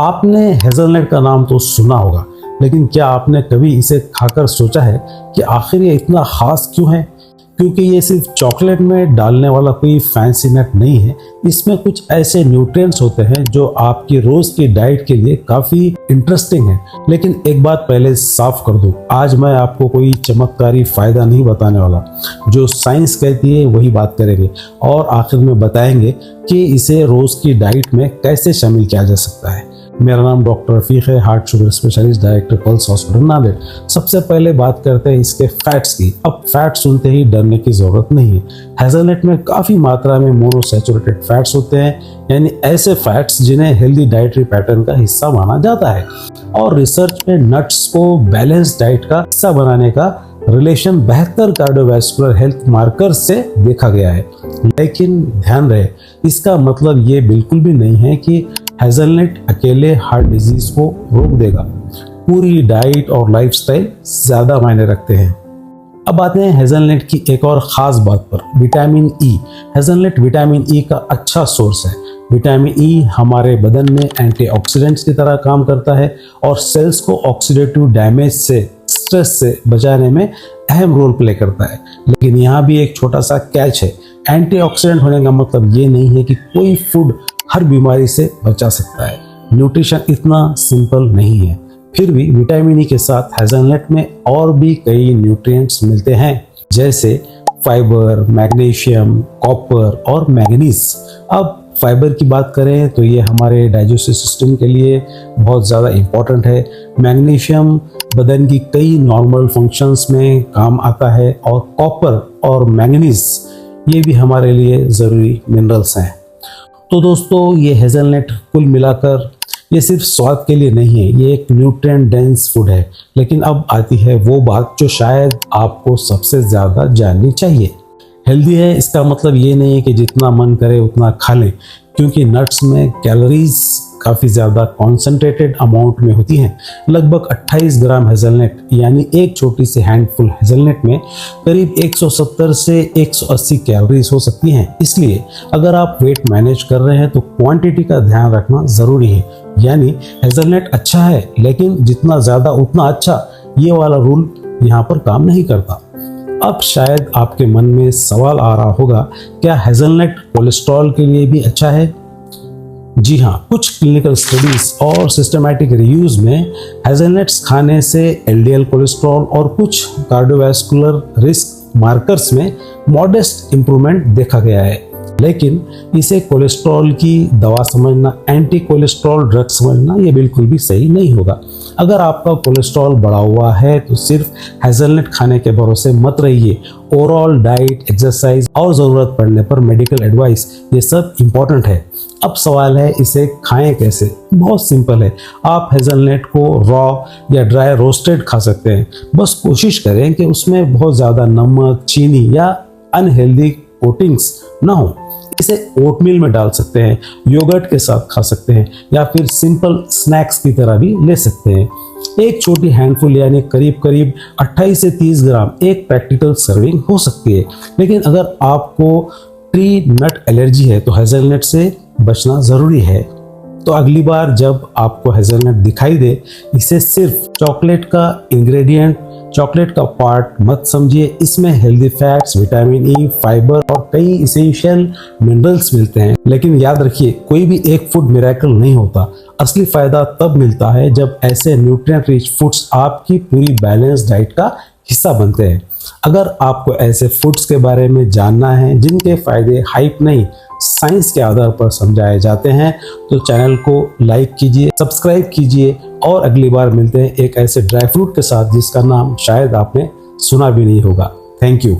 आपने हेज़लनट का नाम तो सुना होगा, लेकिन क्या आपने कभी इसे खाकर सोचा है कि आखिर ये इतना खास क्यों है? क्योंकि ये सिर्फ चॉकलेट में डालने वाला कोई फैंसी नट नहीं है। इसमें कुछ ऐसे न्यूट्रिएंट्स होते हैं जो आपकी रोज की डाइट के लिए काफी इंटरेस्टिंग है। लेकिन एक बात पहले साफ कर दूं, आज मैं आपको कोई चमत्कारी फायदा नहीं बताने वाला। जो साइंस कहती है वही बात करेंगे और आखिर में बताएंगे कि इसे रोज की डाइट में कैसे शामिल किया जा सकता है। मेरा नाम डॉक्टर रफीक है, heart sugar specialist, director pulse hospital Nanded. सबसे पहले बात करते हैं इसके फैट्स की। अब फैट सुनते ही डरने की जरूरत नहीं है। हेज़लनट में काफी मात्रा में मोनोसैचुरेटेड फैट्स होते हैं, यानी ऐसे फैट्स जिन्हें हेल्दी डाइटरी पैटर्न का हिस्सा माना जाता है। और रिसर्च में नट्स को बैलेंस डाइट का हिस्सा बनाने का रिलेशन बेहतर कार्डियोवैस्कुलर हेल्थ मार्कर से देखा गया है। लेकिन ध्यान रहे, इसका मतलब ये बिल्कुल भी नहीं है कि हेज़लनट अकेले हार्ट डिजीज को रोक देगा। पूरी डाइट और लाइफस्टाइल ज्यादा मायने रखते हैं। अब आते हैं हेज़लनट की एक और खास बात पर, vitamin E. Hazelnut vitamin E का अच्छा सोर्स है। विटामिन ई हमारे बदन में एंटीऑक्सीडेंट्स की तरह काम करता है और सेल्स को ऑक्सीडेटिव डैमेज से, स्ट्रेस से बचाने में अहम रोल प्ले करता है। लेकिन यहाँ भी एक छोटा सा कैच है। एंटीऑक्सीडेंट होने का मतलब ये नहीं है कि कोई फूड हर बीमारी से बचा सकता है। न्यूट्रिशन इतना सिंपल नहीं है। फिर भी विटामिन ई के साथ हेज़लनट में और भी कई न्यूट्रिएंट्स मिलते हैं, जैसे फाइबर, मैग्नीशियम, कॉपर और मैंगनीज। अब फाइबर की बात करें तो ये हमारे डाइजेस्टिव सिस्टम के लिए बहुत ज़्यादा इम्पोर्टेंट है। मैग्नीशियम बदन की कई नॉर्मल फंक्शंस में काम आता है और कॉपर और मैंगनीज ये भी हमारे लिए ज़रूरी मिनरल्स हैं। तो दोस्तों, ये हेज़लनट कुल मिलाकर ये सिर्फ स्वाद के लिए नहीं है, ये एक न्यूट्रिएंट डेंस फूड है। लेकिन अब आती है वो बात जो शायद आपको सबसे ज़्यादा जाननी चाहिए। हेल्दी है इसका मतलब ये नहीं है कि जितना मन करे उतना खा लें, क्योंकि नट्स में कैलोरीज काफ़ी ज़्यादा कॉन्सेंट्रेटेड अमाउंट में होती हैं। लगभग 28 ग्राम हेज़लनट यानी एक छोटी सी हैंडफुल हेज़लनट में करीब 170 से 180 कैलोरीज हो सकती हैं। इसलिए अगर आप वेट मैनेज कर रहे हैं तो क्वांटिटी का ध्यान रखना ज़रूरी है। यानी हेज़लनट अच्छा है, लेकिन जितना ज़्यादा उतना अच्छा, ये वाला रूल यहाँ पर काम नहीं करता। अब शायद आपके मन में सवाल आ रहा होगा, क्या हेज़लनट कोलेस्ट्रॉल के लिए भी अच्छा है? जी हाँ, कुछ क्लिनिकल स्टडीज और सिस्टमैटिक रिव्यूज में हेज़लनट्स खाने से एलडीएल कोलेस्ट्रॉल और कुछ कार्डियोवैस्कुलर रिस्क मार्कर्स में मॉडेस्ट इंप्रूवमेंट देखा गया है। लेकिन इसे कोलेस्ट्रॉल की दवा समझना, एंटी कोलेस्ट्रॉल ड्रग समझना, ये बिल्कुल भी सही नहीं होगा। अगर आपका कोलेस्ट्रॉल बढ़ा हुआ है तो सिर्फ हेज़लनट खाने के भरोसे मत रहिए। ओवरऑल डाइट, एक्सरसाइज और ज़रूरत पड़ने पर मेडिकल एडवाइस, ये सब इम्पोर्टेंट है। अब सवाल है, इसे खाएं कैसे? बहुत सिंपल है। आप हेज़लनट को रॉ या ड्राई रोस्टेड खा सकते हैं। बस कोशिश करें कि उसमें बहुत ज़्यादा नमक, चीनी या अनहेल्दी कोटिंग्स ना हो। इसे ओटमील में डाल सकते हैं, योगर्ट के साथ खा सकते हैं या फिर सिंपल स्नैक्स की तरह भी ले सकते हैं। एक छोटी हैंडफुल यानी करीब 28 से 30 ग्राम एक प्रैक्टिकल सर्विंग हो सकती है। लेकिन अगर आपको ट्री नट एलर्जी है तो हेज़लनट से बचना ज़रूरी है। तो अगली बार जब आपको हेज़लनट दिखाई दे, इसे सिर्फ चॉकलेट का इंग्रेडिएंट, चॉकलेट का पार्ट मत समझिए। इसमें healthy fats, vitamin E, fibre और कई इसेंशियल मिनरल्स मिलते हैं। लेकिन याद रखिए, कोई भी एक फूड मिरेकल नहीं होता। असली फायदा तब मिलता है जब ऐसे न्यूट्रिएंट रिच फूड्स आपकी पूरी बैलेंस डाइट का हिस्सा बनते हैं। अगर आपको ऐसे फूड्स के बारे में जानना है जिनके फायदे हाइप नहीं, साइंस के आधार पर समझाए जाते हैं, तो चैनल को लाइक कीजिए, सब्सक्राइब कीजिए और अगली बार मिलते हैं एक ऐसे ड्राई फ्रूट के साथ जिसका नाम शायद आपने सुना भी नहीं होगा। Thank you.